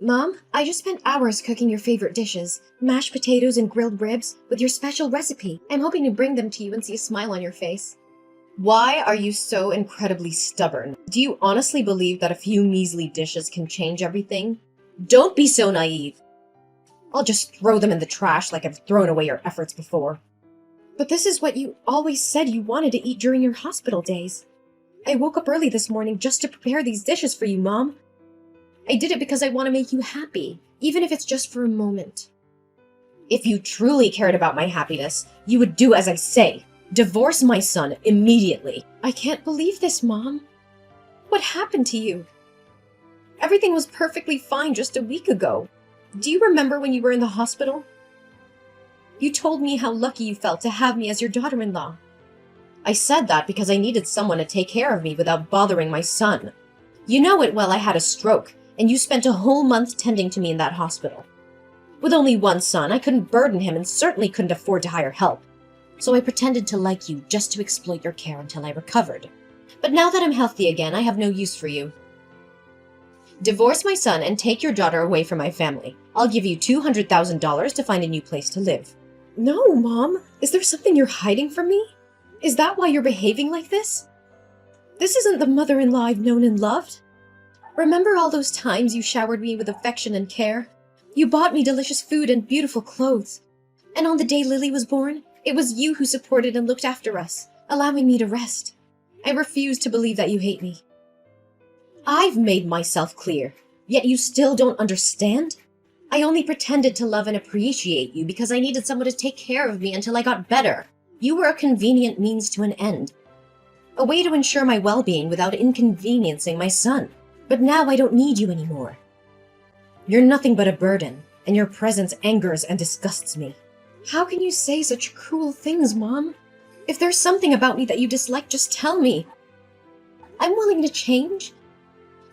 Mom, I just spent hours cooking your favorite dishes, mashed potatoes and grilled ribs, with your special recipe. I'm hoping to bring them to you and see a smile on your face. Why are you so incredibly stubborn? Do you honestly believe that a few measly dishes can change everything? Don't be so naive. I'll just throw them in the trash like I've thrown away your efforts before. But this is what you always said you wanted to eat during your hospital days. I woke up early this morning just to prepare these dishes for you, Mom. I did it because I want to make you happy, even if it's just for a moment. If you truly cared about my happiness, you would do as I say. Divorce my son immediately. I can't believe this, Mom. What happened to you? Everything was perfectly fine just a week ago. Do you remember when you were in the hospital? You told me how lucky you felt to have me as your daughter-in-law. I said that because I needed someone to take care of me without bothering my son. You know it well I had a stroke, and you spent a whole month tending to me in that hospital. With only one son, I couldn't burden him and certainly couldn't afford to hire help. So I pretended to like you just to exploit your care until I recovered. But now that I'm healthy again, I have no use for you. Divorce my son and take your daughter away from my family. I'll give you $200,000 to find a new place to live. No, Mom. Is there something you're hiding from me? Is that why you're behaving like this? This isn't the mother-in-law I've known and loved. Remember all those times you showered me with affection and care? You bought me delicious food and beautiful clothes. And on the day Lily was born, it was you who supported and looked after us, allowing me to rest. I refuse to believe that you hate me. I've made myself clear, yet you still don't understand? I only pretended to love and appreciate you because I needed someone to take care of me until I got better. You were a convenient means to an end. A way to ensure my well-being without inconveniencing my son. But now I don't need you anymore. You're nothing but a burden, and your presence angers and disgusts me. How can you say such cruel things, Mom? If there's something about me that you dislike, just tell me. I'm willing to change.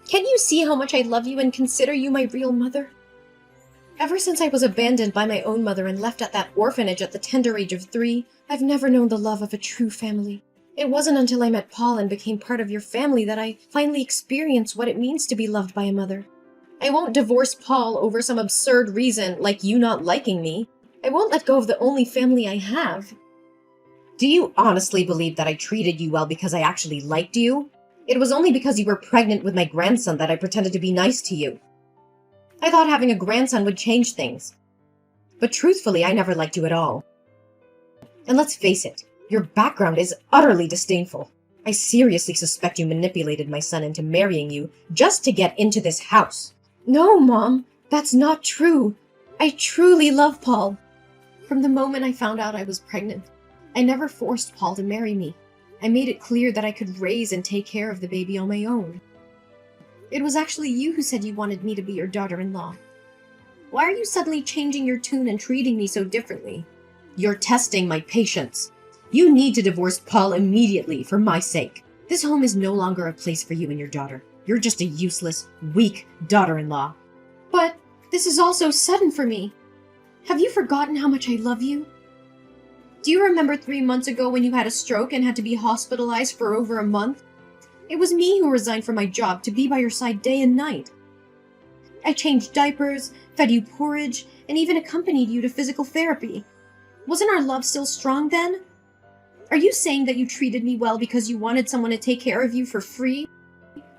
Can't you see how much I love you and consider you my real mother? Ever since I was abandoned by my own mother and left at that orphanage at the tender age of 3, I've never known the love of a true family. It wasn't until I met Paul and became part of your family that I finally experienced what it means to be loved by a mother. I won't divorce Paul over some absurd reason like you not liking me. I won't let go of the only family I have. Do you honestly believe that I treated you well because I actually liked you? It was only because you were pregnant with my grandson that I pretended to be nice to you. I thought having a grandson would change things. But truthfully, I never liked you at all. And let's face it, your background is utterly disdainful. I seriously suspect you manipulated my son into marrying you just to get into this house. No, Mom, that's not true. I truly love Paul. From the moment I found out I was pregnant, I never forced Paul to marry me. I made it clear that I could raise and take care of the baby on my own. It was actually you who said you wanted me to be your daughter-in-law. Why are you suddenly changing your tune and treating me so differently? You're testing my patience. You need to divorce Paul immediately for my sake. This home is no longer a place for you and your daughter. You're just a useless, weak daughter-in-law. But this is all so sudden for me. Have you forgotten how much I love you? Do you remember 3 months ago when you had a stroke and had to be hospitalized for over a month? It was me who resigned from my job to be by your side day and night. I changed diapers, fed you porridge, and even accompanied you to physical therapy. Wasn't our love still strong then? Are you saying that you treated me well because you wanted someone to take care of you for free?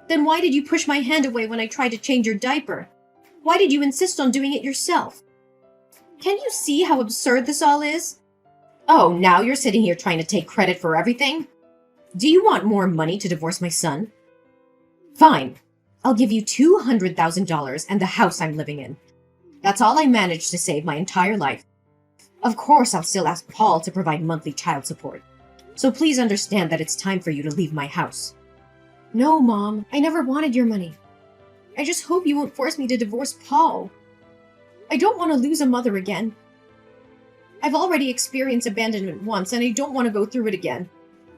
Then why did you push my hand away when I tried to change your diaper? Why did you insist on doing it yourself? Can you see how absurd this all is? Oh, now you're sitting here trying to take credit for everything? Do you want more money to divorce my son? Fine. I'll give you $200,000 and the house I'm living in. That's all I managed to save my entire life. Of course, I'll still ask Paul to provide monthly child support. So please understand that it's time for you to leave my house. No, Mom. I never wanted your money. I just hope you won't force me to divorce Paul. I don't want to lose a mother again. I've already experienced abandonment once, and I don't want to go through it again.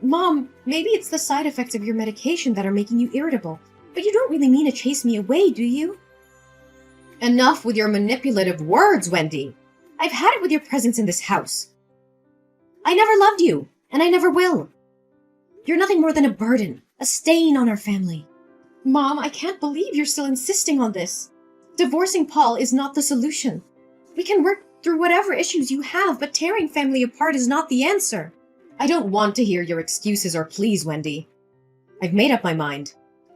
Mom, maybe it's the side effects of your medication that are making you irritable, but you don't really mean to chase me away, do you? Enough with your manipulative words, Wendy. I've had it with your presence in this house. I never loved you, and I never will. You're nothing more than a burden, a stain on our family. Mom, I can't believe you're still insisting on this. Divorcing Paul is not the solution. We can work through whatever issues you have, but tearing family apart is not the answer. I don't want to hear your excuses or pleas, Wendy. I've made up my mind.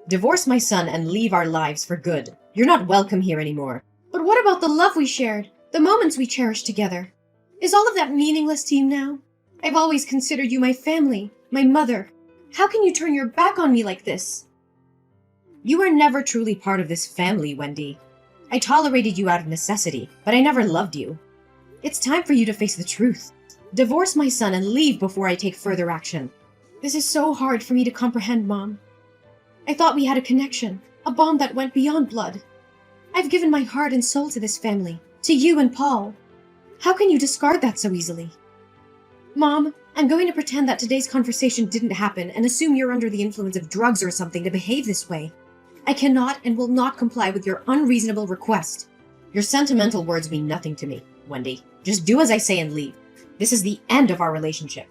Divorce my son and leave our lives for good. You're not welcome here anymore. But what about the love we shared? The moments we cherished together? Is all of that meaningless to you now? I've always considered you my family, my mother. How can you turn your back on me like this? You were never truly part of this family, Wendy. I tolerated you out of necessity, but I never loved you. It's time for you to face the truth. Divorce my son and leave before I take further action. This is so hard for me to comprehend, Mom. I thought we had a connection, a bond that went beyond blood. I've given my heart and soul to this family, to you and Paul. How can you discard that so easily? Mom, I'm going to pretend that today's conversation didn't happen and assume you're under the influence of drugs or something to behave this way. I cannot and will not comply with your unreasonable request. Your sentimental words mean nothing to me, Wendy. Just do as I say and leave. This is the end of our relationship.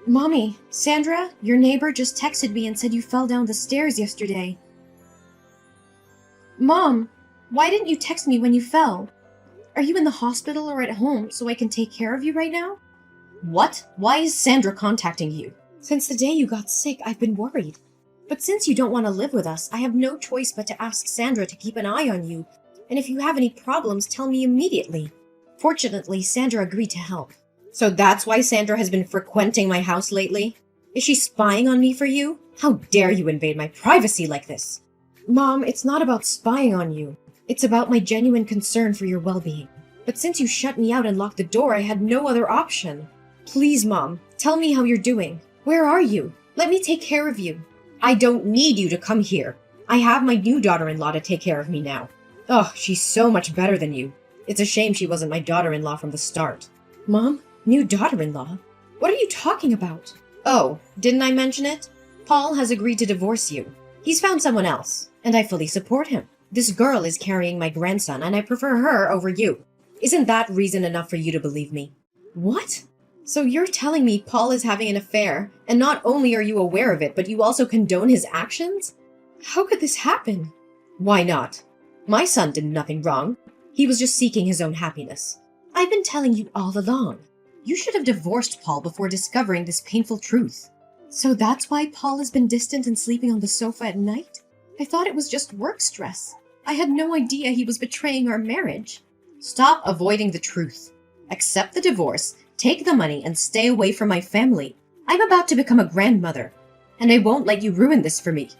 Mommy, Sandra, your neighbor just texted me and said you fell down the stairs yesterday. Mom, why didn't you text me when you fell? Are you in the hospital or at home so I can take care of you right now? What? Why is Sandra contacting you? Since the day you got sick, I've been worried. But since you don't want to live with us, I have no choice but to ask Sandra to keep an eye on you. And if you have any problems, tell me immediately. Fortunately, Sandra agreed to help. So that's why Sandra has been frequenting my house lately? Is she spying on me for you? How dare you invade my privacy like this? Mom, it's not about spying on you. It's about my genuine concern for your well-being. But since you shut me out and locked the door, I had no other option. Please, Mom, tell me how you're doing. Where are you? Let me take care of you. I don't need you to come here. I have my new daughter-in-law to take care of me now. Oh, she's so much better than you. It's a shame she wasn't my daughter-in-law from the start. Mom, new daughter-in-law? What are you talking about? Oh, didn't I mention it? Paul has agreed to divorce you. He's found someone else, and I fully support him. This girl is carrying my grandson, and I prefer her over you. Isn't that reason enough for you to believe me? What? So you're telling me Paul is having an affair, and not only are you aware of it, but you also condone his actions? How could this happen? Why not? My son did nothing wrong. He was just seeking his own happiness. I've been telling you all along. You should have divorced Paul before discovering this painful truth. So that's why Paul has been distant and sleeping on the sofa at night? I thought it was just work stress. I had no idea he was betraying our marriage. Stop avoiding the truth. Accept the divorce, take the money, and stay away from my family. I'm about to become a grandmother, and I won't let you ruin this for me.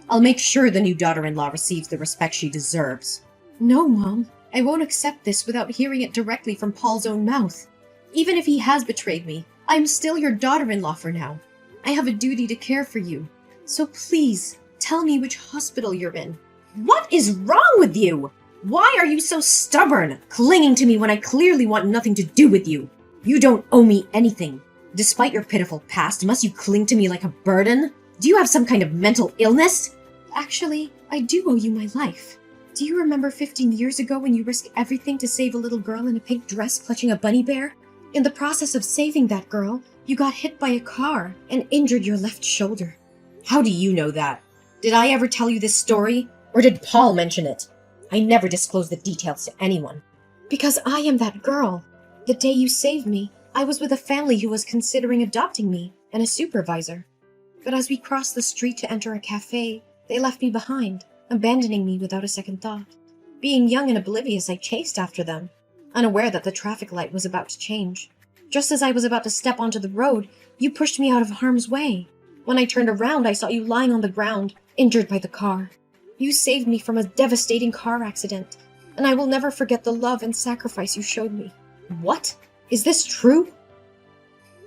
I'll make sure the new daughter-in-law receives the respect she deserves. No, Mom. I won't accept this without hearing it directly from Paul's own mouth. Even if he has betrayed me, I'm still your daughter-in-law for now. I have a duty to care for you. So please, tell me which hospital you're in. What is wrong with you? Why are you so stubborn, clinging to me when I clearly want nothing to do with you? You don't owe me anything. Despite your pitiful past, must you cling to me like a burden? Do you have some kind of mental illness? Actually, I do owe you my life. Do you remember 15 years ago when you risked everything to save a little girl in a pink dress clutching a bunny bear? In the process of saving that girl, you got hit by a car and injured your left shoulder. How do you know that? Did I ever tell you this story? Or did Paul mention it? I never disclosed the details to anyone. Because I am that girl. The day you saved me, I was with a family who was considering adopting me and a supervisor. But as we crossed the street to enter a cafe, they left me behind, abandoning me without a second thought. Being young and oblivious, I chased after them, unaware that the traffic light was about to change. Just as I was about to step onto the road, you pushed me out of harm's way. When I turned around, I saw you lying on the ground, injured by the car. You saved me from a devastating car accident, and I will never forget the love and sacrifice you showed me. What? Is this true?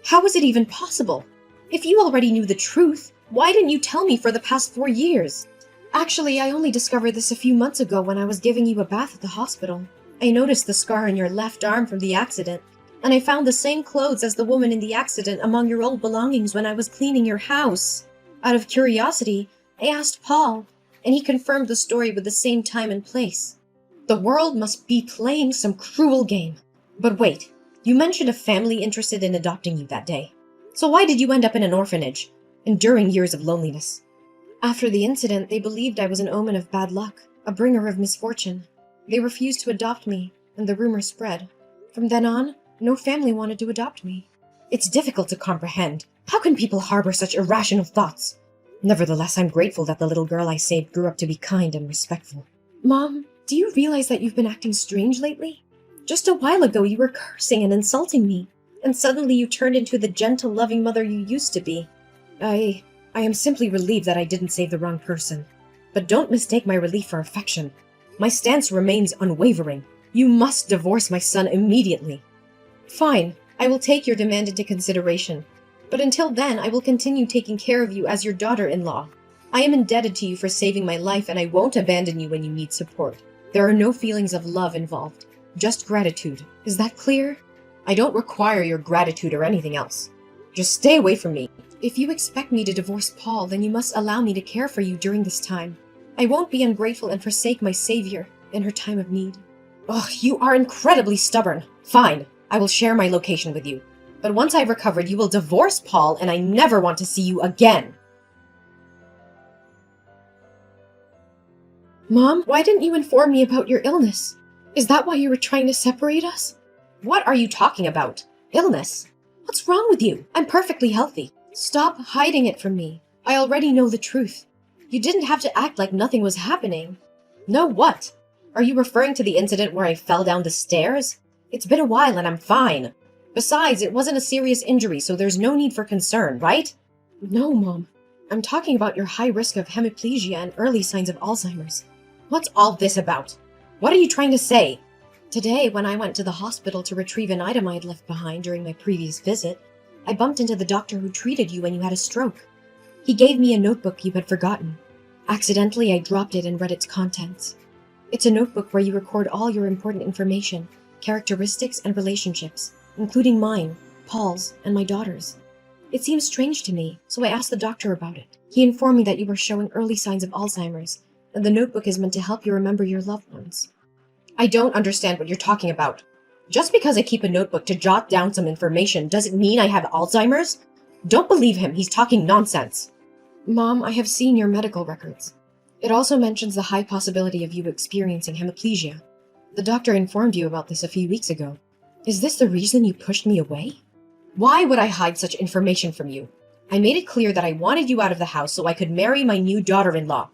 How is it even possible? If you already knew the truth, why didn't you tell me for the past 4 years? Actually, I only discovered this a few months ago when I was giving you a bath at the hospital. I noticed the scar on your left arm from the accident, and I found the same clothes as the woman in the accident among your old belongings when I was cleaning your house. Out of curiosity, I asked Paul, and he confirmed the story with the same time and place. The world must be playing some cruel game. But wait, you mentioned a family interested in adopting you that day. So why did you end up in an orphanage, enduring years of loneliness? After the incident, they believed I was an omen of bad luck, a bringer of misfortune. They refused to adopt me, and the rumor spread. From then on, no family wanted to adopt me. It's difficult to comprehend. How can people harbor such irrational thoughts? Nevertheless, I'm grateful that the little girl I saved grew up to be kind and respectful. Mom, do you realize that you've been acting strange lately? Just a while ago, you were cursing and insulting me, and suddenly you turned into the gentle, loving mother you used to be. I am simply relieved that I didn't save the wrong person. But don't mistake my relief for affection. My stance remains unwavering. You must divorce my son immediately. Fine, I will take your demand into consideration. But until then, I will continue taking care of you as your daughter-in-law. I am indebted to you for saving my life, and I won't abandon you when you need support. There are no feelings of love involved, just gratitude. Is that clear? I don't require your gratitude or anything else. Just stay away from me. If you expect me to divorce Paul, then you must allow me to care for you during this time. I won't be ungrateful and forsake my savior in her time of need. Ugh, you are incredibly stubborn. Fine, I will share my location with you. But once I've recovered, you will divorce Paul, and I never want to see you again. Mom, why didn't you inform me about your illness? Is that why you were trying to separate us? What are you talking about? Illness? What's wrong with you? I'm perfectly healthy. Stop hiding it from me. I already know the truth. You didn't have to act like nothing was happening. No what? Are you referring to the incident where I fell down the stairs? It's been a while and I'm fine. Besides, it wasn't a serious injury, so there's no need for concern, right? No, Mom. I'm talking about your high risk of hemiplegia and early signs of Alzheimer's. What's all this about? What are you trying to say? Today, when I went to the hospital to retrieve an item I had left behind during my previous visit, I bumped into the doctor who treated you when you had a stroke. He gave me a notebook you had forgotten. Accidentally, I dropped it and read its contents. It's a notebook where you record all your important information, characteristics, and relationships, including mine, Paul's, and my daughter's. It seemed strange to me, so I asked the doctor about it. He informed me that you were showing early signs of Alzheimer's, and the notebook is meant to help you remember your loved ones. I don't understand what you're talking about. Just because I keep a notebook to jot down some information doesn't mean I have Alzheimer's. Don't believe him, he's talking nonsense. Mom, I have seen your medical records. It also mentions the high possibility of you experiencing hemiplegia. The doctor informed you about this a few weeks ago. Is this the reason you pushed me away? Why would I hide such information from you? I made it clear that I wanted you out of the house so I could marry my new daughter-in-law.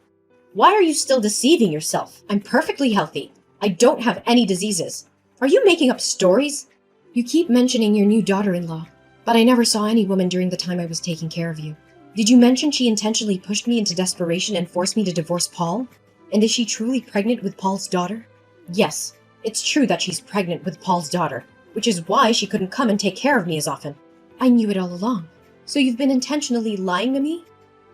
Why are you still deceiving yourself? I'm perfectly healthy. I don't have any diseases. Are you making up stories? You keep mentioning your new daughter-in-law, but I never saw any woman during the time I was taking care of you. Did you mention she intentionally pushed me into desperation and forced me to divorce Paul? And is she truly pregnant with Paul's daughter? Yes, it's true that she's pregnant with Paul's daughter, which is why she couldn't come and take care of me as often. I knew it all along. So you've been intentionally lying to me?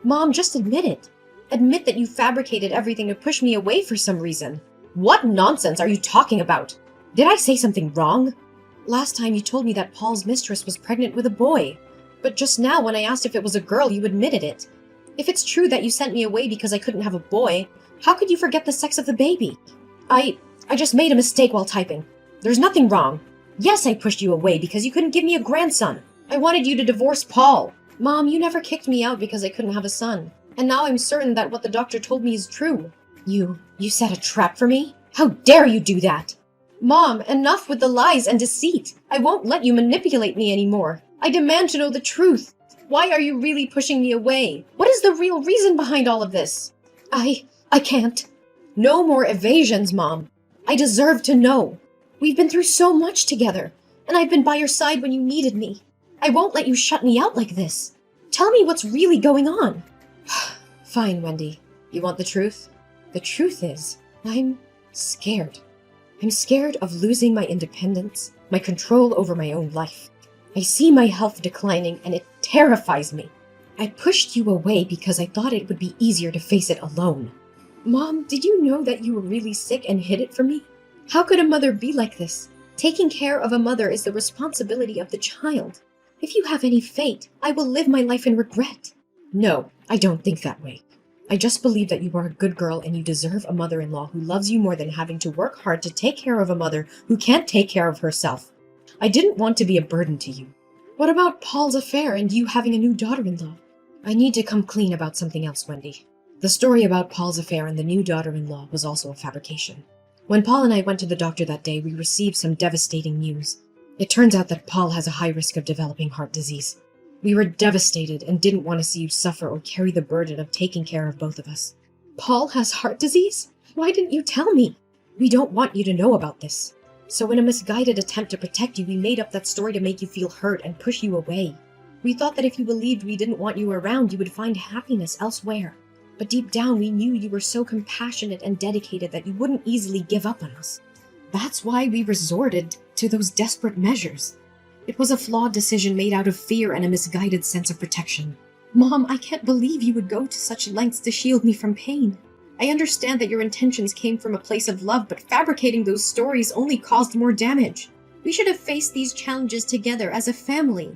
Mom, just admit it. Admit that you fabricated everything to push me away for some reason. What nonsense are you talking about? Did I say something wrong? Last time you told me that Paul's mistress was pregnant with a boy. But just now when I asked if it was a girl, you admitted it. If it's true that you sent me away because I couldn't have a boy, how could you forget the sex of the baby? I just made a mistake while typing. There's nothing wrong. Yes, I pushed you away because you couldn't give me a grandson. I wanted you to divorce Paul. Mom, you never kicked me out because I couldn't have a son. And now I'm certain that what the doctor told me is true. You set a trap for me? How dare you do that? Mom, enough with the lies and deceit. I won't let you manipulate me anymore. I demand to know the truth. Why are you really pushing me away? What is the real reason behind all of this? I can't. No more evasions, Mom. I deserve to know. We've been through so much together, and I've been by your side when you needed me. I won't let you shut me out like this. Tell me what's really going on. Fine, Wendy. You want the truth? The truth is, I'm scared. I'm scared of losing my independence, my control over my own life. I see my health declining, and it terrifies me. I pushed you away because I thought it would be easier to face it alone. Mom, did you know that you were really sick and hid it from me? How could a mother be like this? Taking care of a mother is the responsibility of the child. If you have any fate, I will live my life in regret. No, I don't think that way. I just believe that you are a good girl and you deserve a mother-in-law who loves you more than having to work hard to take care of a mother who can't take care of herself. I didn't want to be a burden to you. What about Paul's affair and you having a new daughter-in-law? I need to come clean about something else, Wendy. The story about Paul's affair and the new daughter-in-law was also a fabrication. When Paul and I went to the doctor that day, we received some devastating news. It turns out that Paul has a high risk of developing heart disease. We were devastated and didn't want to see you suffer or carry the burden of taking care of both of us. Paul has heart disease? Why didn't you tell me? We don't want you to know about this. So in a misguided attempt to protect you, we made up that story to make you feel hurt and push you away. We thought that if you believed we didn't want you around, you would find happiness elsewhere. But deep down, we knew you were so compassionate and dedicated that you wouldn't easily give up on us. That's why we resorted to those desperate measures. It was a flawed decision made out of fear and a misguided sense of protection. Mom, I can't believe you would go to such lengths to shield me from pain. I understand that your intentions came from a place of love, but fabricating those stories only caused more damage. We should have faced these challenges together as a family.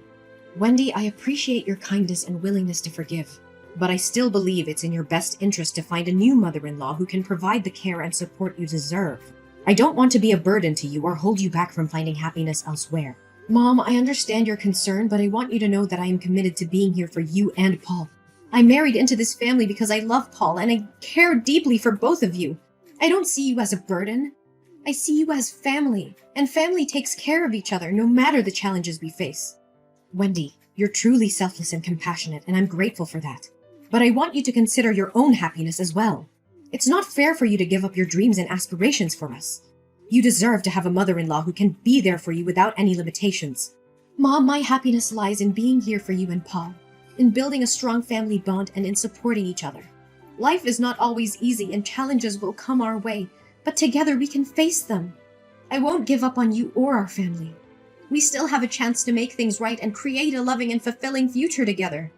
Wendy, I appreciate your kindness and willingness to forgive, but I still believe it's in your best interest to find a new mother-in-law who can provide the care and support you deserve. I don't want to be a burden to you or hold you back from finding happiness elsewhere. Mom, I understand your concern, but I want you to know that I am committed to being here for you and Paul. I married into this family because I love Paul and I care deeply for both of you. I don't see you as a burden. I see you as family, and family takes care of each other no matter the challenges we face. Wendy, you're truly selfless and compassionate, and I'm grateful for that. But I want you to consider your own happiness as well. It's not fair for you to give up your dreams and aspirations for us. You deserve to have a mother-in-law who can be there for you without any limitations. Mom, my happiness lies in being here for you and Paul, in building a strong family bond and in supporting each other. Life is not always easy and challenges will come our way, but together we can face them. I won't give up on you or our family. We still have a chance to make things right and create a loving and fulfilling future together.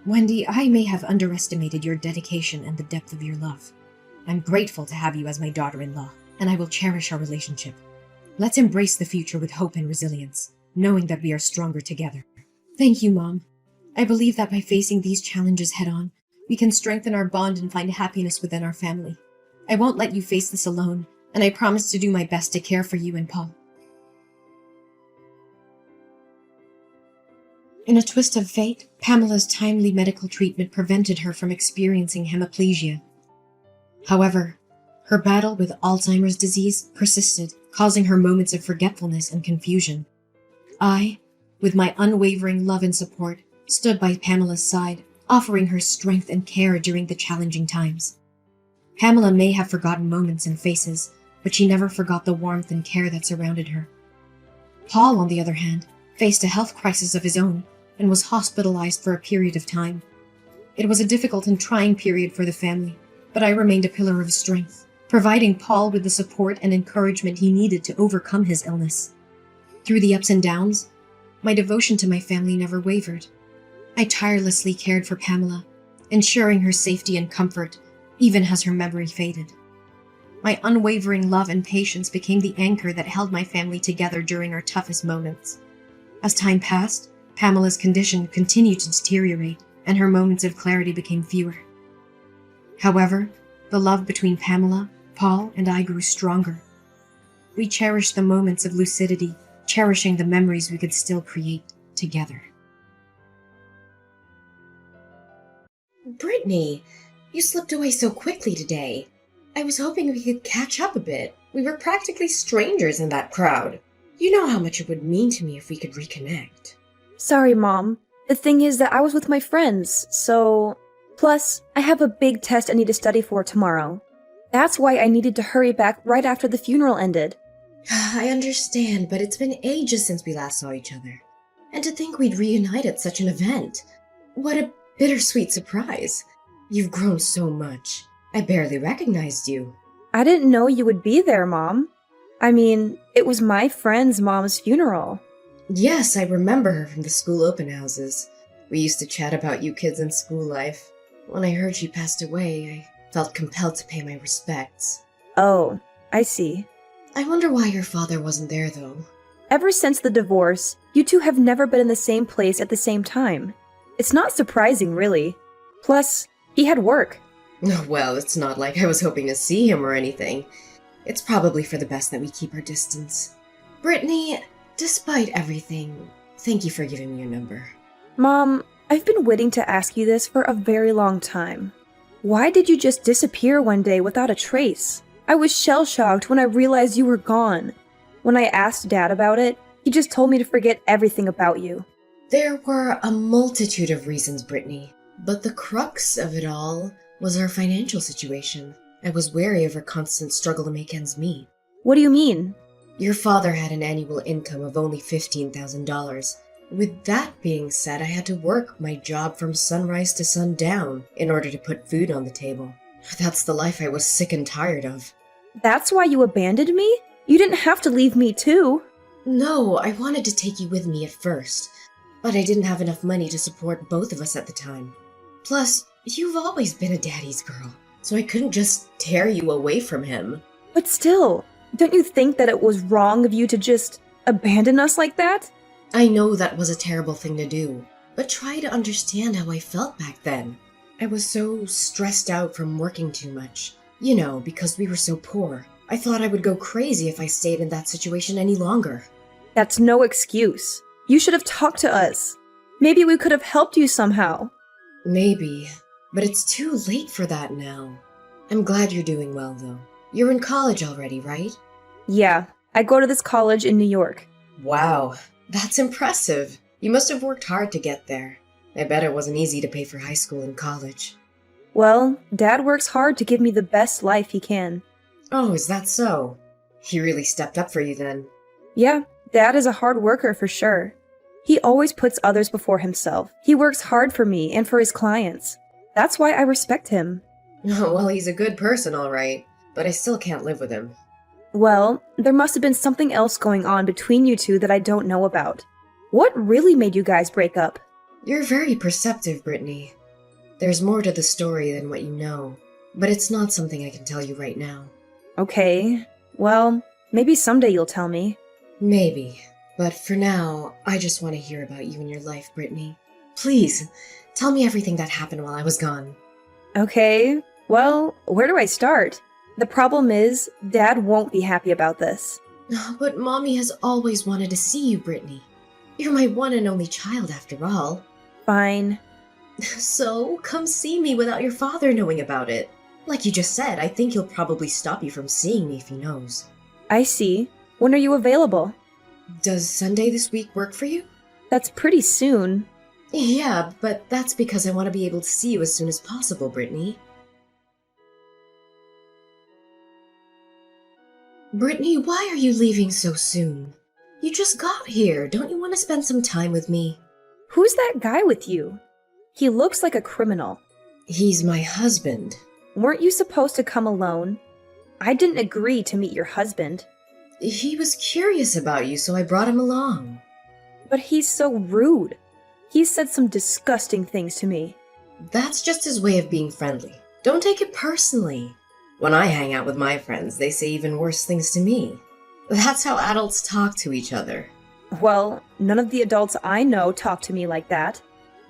Wendy, I may have underestimated your dedication and the depth of your love. I'm grateful to have you as my daughter-in-law, and I will cherish our relationship. Let's embrace the future with hope and resilience, knowing that we are stronger together. Thank you, Mom. I believe that by facing these challenges head-on, we can strengthen our bond and find happiness within our family. I won't let you face this alone, and I promise to do my best to care for you and Paul. In a twist of fate, Pamela's timely medical treatment prevented her from experiencing hemiplegia. However, her battle with Alzheimer's disease persisted, causing her moments of forgetfulness and confusion. I, with my unwavering love and support, stood by Pamela's side, offering her strength and care during the challenging times. Pamela may have forgotten moments and faces, but she never forgot the warmth and care that surrounded her. Paul, on the other hand, faced a health crisis of his own and was hospitalized for a period of time. It was a difficult and trying period for the family, but I remained a pillar of strength, providing Paul with the support and encouragement he needed to overcome his illness. Through the ups and downs, my devotion to my family never wavered. I tirelessly cared for Pamela, ensuring her safety and comfort, even as her memory faded. My unwavering love and patience became the anchor that held my family together during our toughest moments. As time passed, Pamela's condition continued to deteriorate, and her moments of clarity became fewer. However, the love between Pamela, Paul, and I grew stronger. We cherished the moments of lucidity, cherishing the memories we could still create together. Brittany, you slipped away so quickly today. I was hoping we could catch up a bit. We were practically strangers in that crowd. You know how much it would mean to me if we could reconnect. Sorry, Mom. The thing is that I was with my friends, so... Plus, I have a big test I need to study for tomorrow. That's why I needed to hurry back right after the funeral ended. I understand, but it's been ages since we last saw each other. And to think we'd reunite at such an event. What a bittersweet surprise. You've grown so much. I barely recognized you. I didn't know you would be there, Mom. I mean, it was my friend's mom's funeral. Yes, I remember her from the school open houses. We used to chat about you kids in school life. When I heard she passed away, I felt compelled to pay my respects. Oh, I see. I wonder why your father wasn't there, though. Ever since the divorce, you two have never been in the same place at the same time. It's not surprising, really. Plus, he had work. Well, it's not like I was hoping to see him or anything. It's probably for the best that we keep our distance. Brittany, despite everything, thank you for giving me your number. Mom, I've been waiting to ask you this for a very long time. Why did you just disappear one day without a trace? I was shell-shocked when I realized you were gone. When I asked Dad about it, he just told me to forget everything about you. There were a multitude of reasons, Brittany, but the crux of it all was our financial situation. I was wary of our constant struggle to make ends meet. What do you mean? Your father had an annual income of only $15,000. With that being said, I had to work my job from sunrise to sundown in order to put food on the table. That's the life I was sick and tired of. That's why you abandoned me? You didn't have to leave me too. No, I wanted to take you with me at first, but I didn't have enough money to support both of us at the time. Plus, you've always been a daddy's girl, so I couldn't just tear you away from him. But still, don't you think that it was wrong of you to just abandon us like that? I know that was a terrible thing to do, but try to understand how I felt back then. I was so stressed out from working too much. You know, because we were so poor. I thought I would go crazy if I stayed in that situation any longer. That's no excuse. You should have talked to us. Maybe we could have helped you somehow. Maybe, but it's too late for that now. I'm glad you're doing well, though. You're in college already, right? Yeah, I go to this college in New York. Wow, that's impressive. You must have worked hard to get there. I bet it wasn't easy to pay for high school and college. Well, Dad works hard to give me the best life he can. Oh, is that so? He really stepped up for you then. Yeah, Dad is a hard worker for sure. He always puts others before himself. He works hard for me and for his clients. That's why I respect him. Well, he's a good person, all right, but I still can't live with him. Well, there must have been something else going on between you two that I don't know about. What really made you guys break up? You're very perceptive, Brittany. There's more to the story than what you know, but it's not something I can tell you right now. Okay, well, maybe someday you'll tell me. Maybe, but for now, I just want to hear about you and your life, Brittany. Please, tell me everything that happened while I was gone. Okay, well, where do I start? The problem is, Dad won't be happy about this. But Mommy has always wanted to see you, Brittany. You're my one and only child, after all. Fine. So, come see me without your father knowing about it. Like you just said, I think he'll probably stop you from seeing me if he knows. I see. When are you available? Does Sunday this week work for you? That's pretty soon. Yeah, but that's because I want to be able to see you as soon as possible, Brittany. Brittany, why are you leaving so soon? You just got here. Don't you want to spend some time with me? Who's that guy with you? He looks like a criminal. He's my husband. Weren't you supposed to come alone? I didn't agree to meet your husband. He was curious about you, so I brought him along. But he's so rude. He said some disgusting things to me. That's just his way of being friendly. Don't take it personally. When I hang out with my friends, they say even worse things to me. That's how adults talk to each other. Well, none of the adults I know talk to me like that.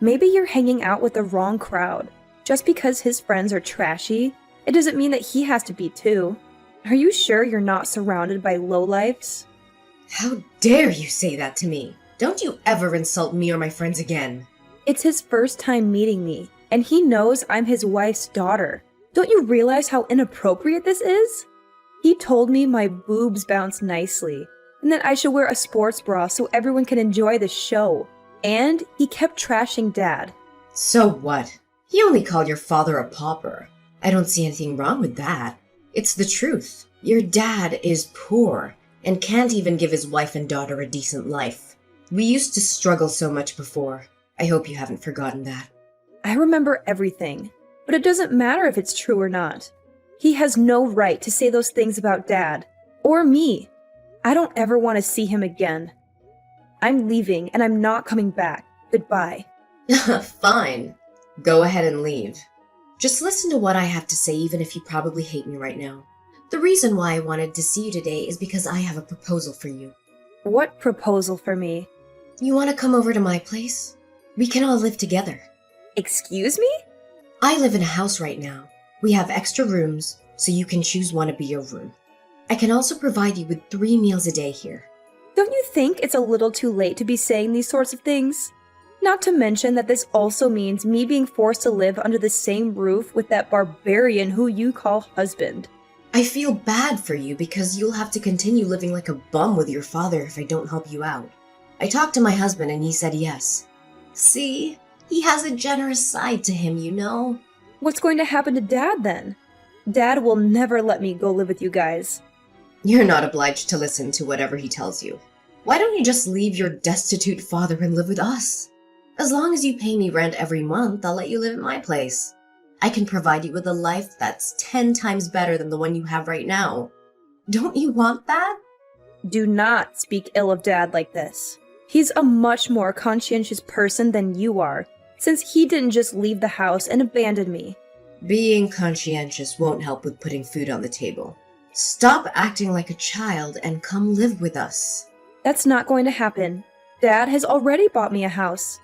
Maybe you're hanging out with the wrong crowd. Just because his friends are trashy, it doesn't mean that he has to be too. Are you sure you're not surrounded by lowlifes? How dare you say that to me? Don't you ever insult me or my friends again. It's his first time meeting me, and he knows I'm his wife's daughter. Don't you realize how inappropriate this is? He told me my boobs bounce nicely, and that I should wear a sports bra so everyone can enjoy the show. And he kept trashing Dad. So what? He only called your father a pauper. I don't see anything wrong with that. It's the truth. Your dad is poor and can't even give his wife and daughter a decent life. We used to struggle so much before. I hope you haven't forgotten that. I remember everything, but it doesn't matter if it's true or not. He has no right to say those things about Dad, or me. I don't ever want to see him again. I'm leaving and I'm not coming back. Goodbye. Fine. Go ahead and leave. Just listen to what I have to say even if you probably hate me right now. The reason why I wanted to see you today is because I have a proposal for you. What proposal for me? You want to come over to my place? We can all live together. Excuse me? I live in a house right now. We have extra rooms, so you can choose one to be your room. I can also provide you with 3 meals a day here. Don't you think it's a little too late to be saying these sorts of things? Not to mention that this also means me being forced to live under the same roof with that barbarian who you call husband. I feel bad for you because you'll have to continue living like a bum with your father if I don't help you out. I talked to my husband and he said yes. See? He has a generous side to him, you know? What's going to happen to Dad then? Dad will never let me go live with you guys. You're not obliged to listen to whatever he tells you. Why don't you just leave your destitute father and live with us? As long as you pay me rent every month, I'll let you live at my place. I can provide you with a life that's 10 times better than the one you have right now. Don't you want that? Do not speak ill of Dad like this. He's a much more conscientious person than you are, since he didn't just leave the house and abandon me. Being conscientious won't help with putting food on the table. Stop acting like a child and come live with us. That's not going to happen. Dad has already bought me a house.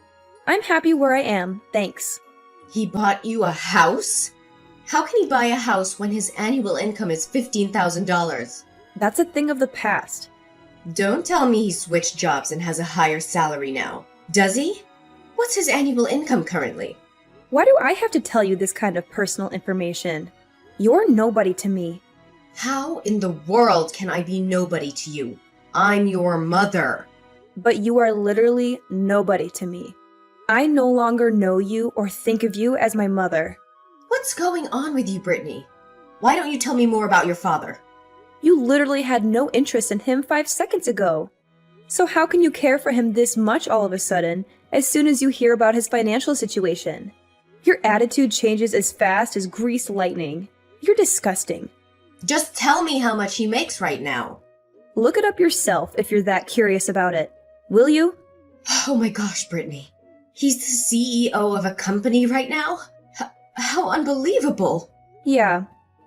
I'm happy where I am, thanks. He bought you a house? How can he buy a house when his annual income is $15,000? That's a thing of the past. Don't tell me he switched jobs and has a higher salary now. Does he? What's his annual income currently? Why do I have to tell you this kind of personal information? You're nobody to me. How in the world can I be nobody to you? I'm your mother. But you are literally nobody to me. I no longer know you or think of you as my mother. What's going on with you, Brittany? Why don't you tell me more about your father? You literally had no interest in him 5 seconds ago. So how can you care for him this much all of a sudden as soon as you hear about his financial situation? Your attitude changes as fast as greased lightning. You're disgusting. Just tell me how much he makes right now. Look it up yourself if you're that curious about it. Will you? Oh my gosh, Brittany. He's the CEO of a company right now? How unbelievable. Yeah.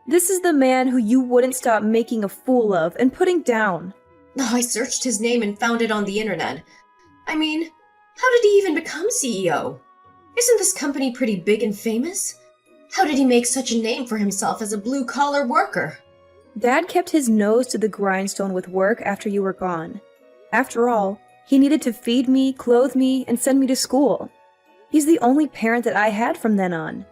This is the man who you wouldn't stop making a fool of and putting down. Oh, I searched his name and found it on the internet. I mean, how did he even become CEO? Isn't this company pretty big and famous? How did he make such a name for himself as a blue-collar worker? Dad kept his nose to the grindstone with work after you were gone. After all, he needed to feed me, clothe me, and send me to school. He's the only parent that I had from then on.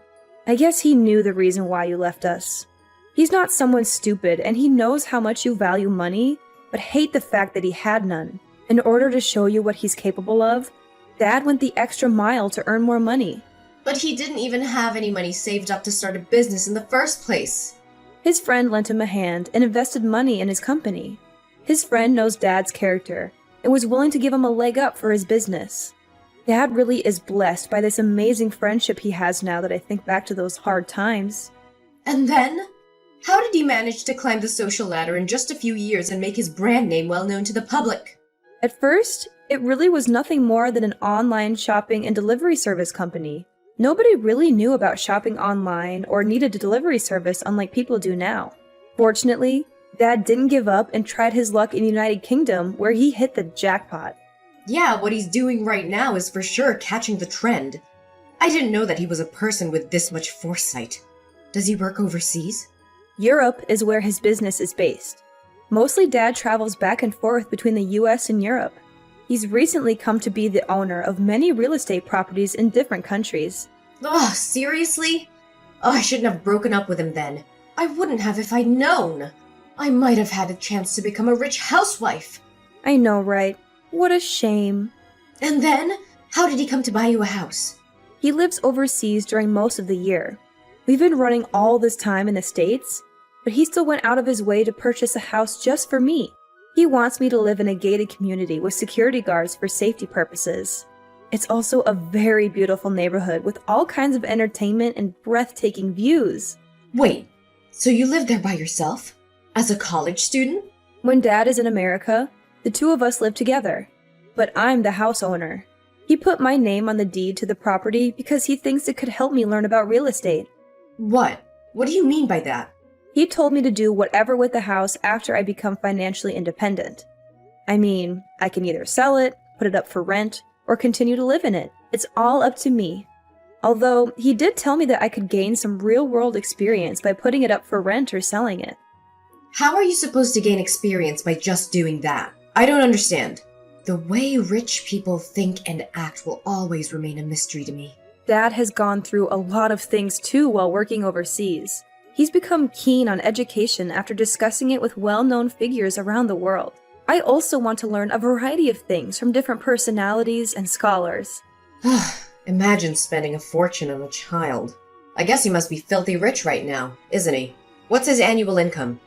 I guess he knew the reason why you left us. He's not someone stupid, and he knows how much you value money, but hate the fact that he had none. In order to show you what he's capable of, Dad went the extra mile to earn more money. But he didn't even have any money saved up to start a business in the first place. His friend lent him a hand and invested money in his company. His friend knows Dad's character and was willing to give him a leg up for his business. Dad really is blessed by this amazing friendship he has now that I think back to those hard times. And then? How did he manage to climb the social ladder in just a few years and make his brand name well known to the public? At first, it really was nothing more than an online shopping and delivery service company. Nobody really knew about shopping online or needed a delivery service unlike people do now. Fortunately, Dad didn't give up and tried his luck in the United Kingdom where he hit the jackpot. Yeah, what he's doing right now is for sure catching the trend. I didn't know that he was a person with this much foresight. Does he work overseas? Europe is where his business is based. Mostly Dad travels back and forth between the US and Europe. He's recently come to be the owner of many real estate properties in different countries. Oh, seriously? Oh, I shouldn't have broken up with him then. I wouldn't have if I'd known. I might have had a chance to become a rich housewife. I know, right? What a shame. And then, how did he come to buy you a house? He lives overseas during most of the year. We've been running all this time in the States, but he still went out of his way to purchase a house just for me. He wants me to live in a gated community with security guards for safety purposes. It's also a very beautiful neighborhood with all kinds of entertainment and breathtaking views. Wait, so you live there by yourself? As a college student? When Dad is in America, the two of us live together, but I'm the house owner. He put my name on the deed to the property because he thinks it could help me learn about real estate. What? What do you mean by that? He told me to do whatever with the house after I become financially independent. I mean, I can either sell it, put it up for rent, or continue to live in it. It's all up to me. Although, he did tell me that I could gain some real-world experience by putting it up for rent or selling it. How are you supposed to gain experience by just doing that? I don't understand. The way rich people think and act will always remain a mystery to me. Dad has gone through a lot of things too while working overseas. He's become keen on education after discussing it with well-known figures around the world. I also want to learn a variety of things from different personalities and scholars. Imagine spending a fortune on a child. I guess he must be filthy rich right now, isn't he? What's his annual income?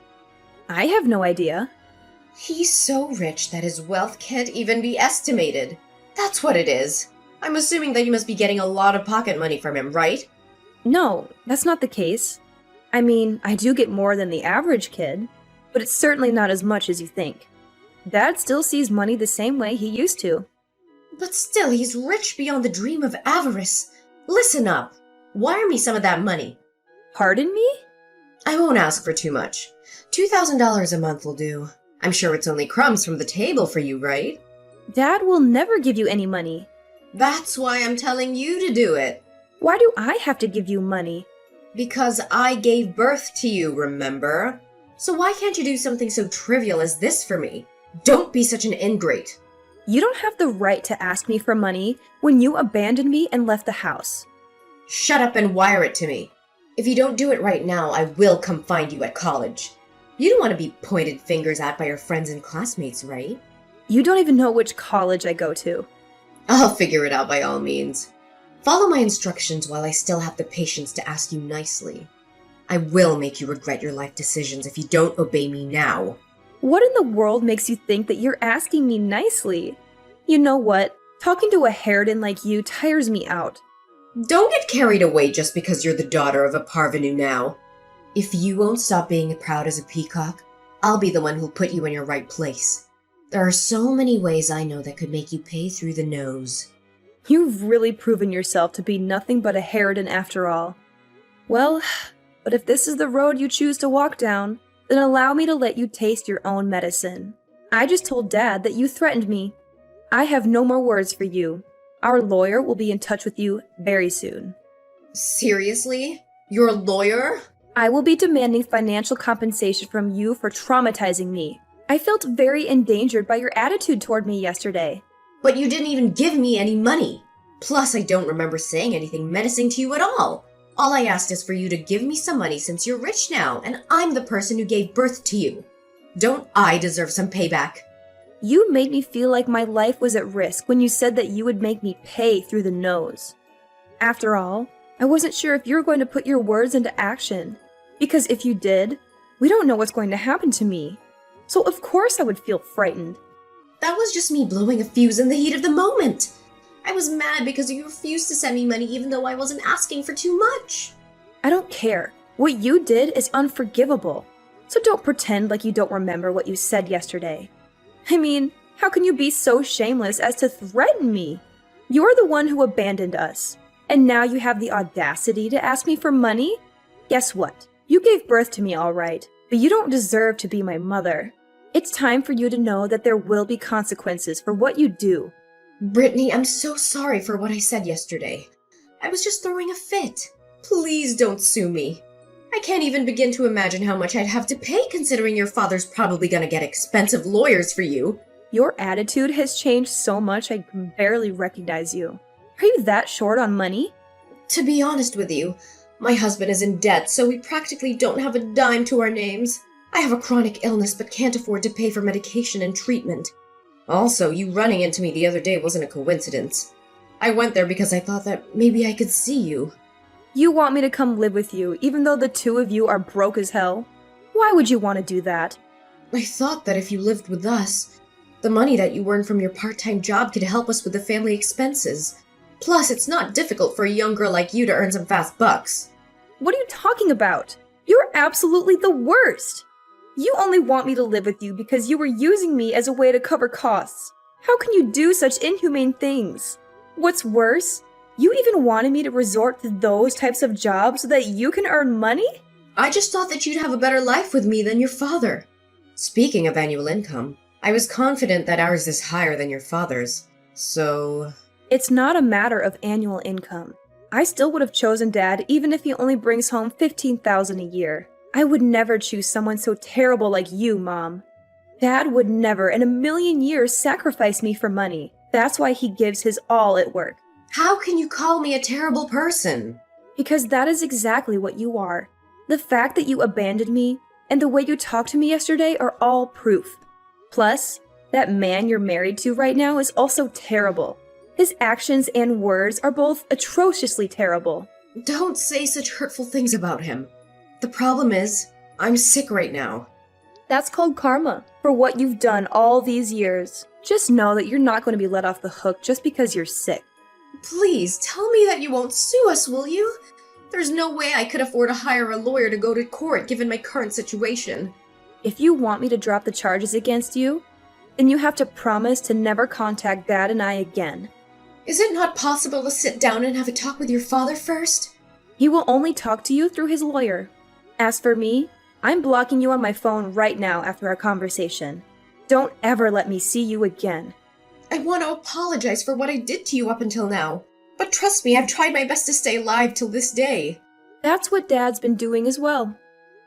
I have no idea. He's so rich that his wealth can't even be estimated. That's what it is. I'm assuming that you must be getting a lot of pocket money from him, right? No, that's not the case. I mean, I do get more than the average kid, but it's certainly not as much as you think. Dad still sees money the same way he used to. But still, he's rich beyond the dream of avarice. Listen up. Wire me some of that money. Pardon me? I won't ask for too much. $2,000 a month will do. I'm sure it's only crumbs from the table for you, right? Dad will never give you any money. That's why I'm telling you to do it. Why do I have to give you money? Because I gave birth to you, remember? So why can't you do something so trivial as this for me? Don't be such an ingrate. You don't have the right to ask me for money when you abandoned me and left the house. Shut up and wire it to me. If you don't do it right now, I will come find you at college. You don't want to be pointed fingers at by your friends and classmates, right? You don't even know which college I go to. I'll figure it out by all means. Follow my instructions while I still have the patience to ask you nicely. I will make you regret your life decisions if you don't obey me now. What in the world makes you think that you're asking me nicely? You know what? Talking to a harridan like you tires me out. Don't get carried away just because you're the daughter of a parvenu now. If you won't stop being proud as a peacock, I'll be the one who'll put you in your right place. There are so many ways I know that could make you pay through the nose. You've really proven yourself to be nothing but a harridan after all. Well, but if this is the road you choose to walk down, then allow me to let you taste your own medicine. I just told Dad that you threatened me. I have no more words for you. Our lawyer will be in touch with you very soon. Seriously? You're a lawyer? I will be demanding financial compensation from you for traumatizing me. I felt very endangered by your attitude toward me yesterday. But you didn't even give me any money. Plus, I don't remember saying anything menacing to you at all. All I asked is for you to give me some money since you're rich now, and I'm the person who gave birth to you. Don't I deserve some payback? You made me feel like my life was at risk when you said that you would make me pay through the nose. After all, I wasn't sure if you were going to put your words into action. Because if you did, we don't know what's going to happen to me. So of course I would feel frightened. That was just me blowing a fuse in the heat of the moment. I was mad because you refused to send me money even though I wasn't asking for too much. I don't care. What you did is unforgivable. So don't pretend like you don't remember what you said yesterday. I mean, how can you be so shameless as to threaten me? You're the one who abandoned us. And now you have the audacity to ask me for money? Guess what? You gave birth to me all right, but you don't deserve to be my mother. It's time for you to know that there will be consequences for what you do. Brittany, I'm so sorry for what I said yesterday. I was just throwing a fit. Please don't sue me. I can't even begin to imagine how much I'd have to pay considering your father's probably gonna get expensive lawyers for you. Your attitude has changed so much I can barely recognize you. Are you that short on money? To be honest with you, my husband is in debt, so we practically don't have a dime to our names. I have a chronic illness but can't afford to pay for medication and treatment. Also, you running into me the other day wasn't a coincidence. I went there because I thought that maybe I could see you. You want me to come live with you, even though the two of you are broke as hell? Why would you want to do that? I thought that if you lived with us, the money that you earned from your part-time job could help us with the family expenses. Plus, it's not difficult for a young girl like you to earn some fast bucks. What are you talking about? You're absolutely the worst! You only want me to live with you because you were using me as a way to cover costs. How can you do such inhumane things? What's worse, you even wanted me to resort to those types of jobs so that you can earn money? I just thought that you'd have a better life with me than your father. Speaking of annual income, I was confident that ours is higher than your father's, so... It's not a matter of annual income. I still would have chosen Dad even if he only brings home $15,000 a year. I would never choose someone so terrible like you, Mom. Dad would never in a million years sacrifice me for money. That's why he gives his all at work. How can you call me a terrible person? Because that is exactly what you are. The fact that you abandoned me and the way you talked to me yesterday are all proof. Plus, that man you're married to right now is also terrible. His actions and words are both atrociously terrible. Don't say such hurtful things about him. The problem is, I'm sick right now. That's called karma for what you've done all these years. Just know that you're not going to be let off the hook just because you're sick. Please, tell me that you won't sue us, will you? There's no way I could afford to hire a lawyer to go to court given my current situation. If you want me to drop the charges against you, then you have to promise to never contact Dad and I again. Is it not possible to sit down and have a talk with your father first? He will only talk to you through his lawyer. As for me, I'm blocking you on my phone right now after our conversation. Don't ever let me see you again. I want to apologize for what I did to you up until now. But trust me, I've tried my best to stay alive till this day. That's what Dad's been doing as well.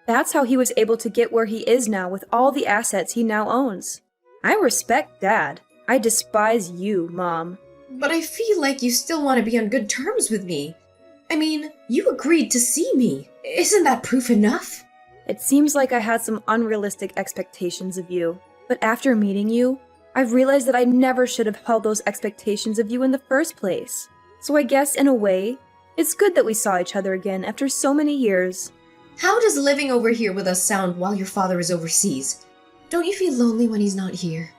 That's how he was able to get where he is now with all the assets he now owns. I respect Dad. I despise you, Mom. But I feel like you still want to be on good terms with me. I mean, you agreed to see me. Isn't that proof enough? It seems like I had some unrealistic expectations of you. But after meeting you, I've realized that I never should have held those expectations of you in the first place. So I guess, in a way, it's good that we saw each other again after so many years. How does living over here with us sound while your father is overseas? Don't you feel lonely when he's not here?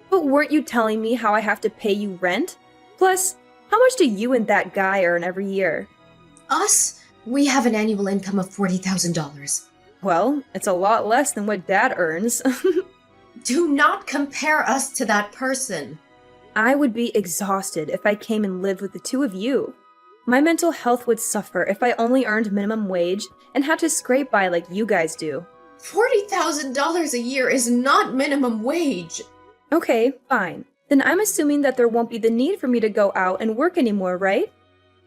But weren't you telling me how I have to pay you rent? Plus, how much do you and that guy earn every year? Us? We have an annual income of $40,000. Well, it's a lot less than what Dad earns. Do not compare us to that person. I would be exhausted if I came and lived with the two of you. My mental health would suffer if I only earned minimum wage and had to scrape by like you guys do. $40,000 a year is not minimum wage. Okay, fine. Then I'm assuming that there won't be the need for me to go out and work anymore, right?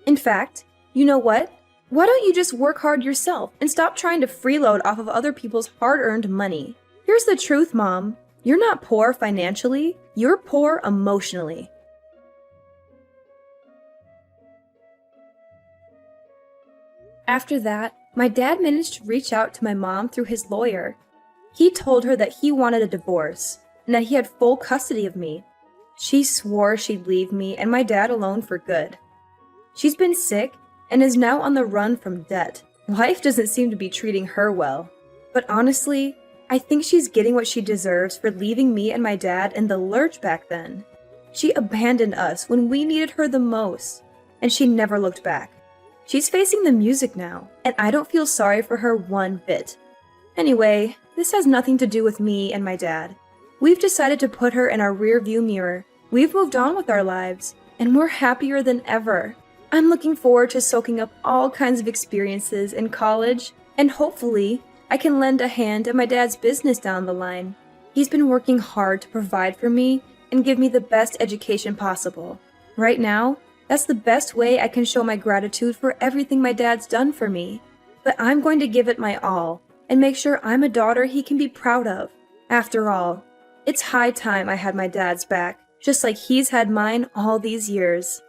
In fact, you know what? Why don't you just work hard yourself and stop trying to freeload off of other people's hard-earned money? Here's the truth, Mom. You're not poor financially, you're poor emotionally. After that, my dad managed to reach out to my mom through his lawyer. He told her that he wanted a divorce and that he had full custody of me. She swore she'd leave me and my dad alone for good. She's been sick and is now on the run from debt. Life doesn't seem to be treating her well. But honestly, I think she's getting what she deserves for leaving me and my dad in the lurch back then. She abandoned us when we needed her the most, and she never looked back. She's facing the music now, and I don't feel sorry for her one bit. Anyway, this has nothing to do with me and my dad. We've decided to put her in our rearview mirror. We've moved on with our lives, and we're happier than ever. I'm looking forward to soaking up all kinds of experiences in college, and hopefully, I can lend a hand at my dad's business down the line. He's been working hard to provide for me and give me the best education possible. Right now, that's the best way I can show my gratitude for everything my dad's done for me. But I'm going to give it my all and make sure I'm a daughter he can be proud of. After all, it's high time I had my dad's back, just like he's had mine all these years.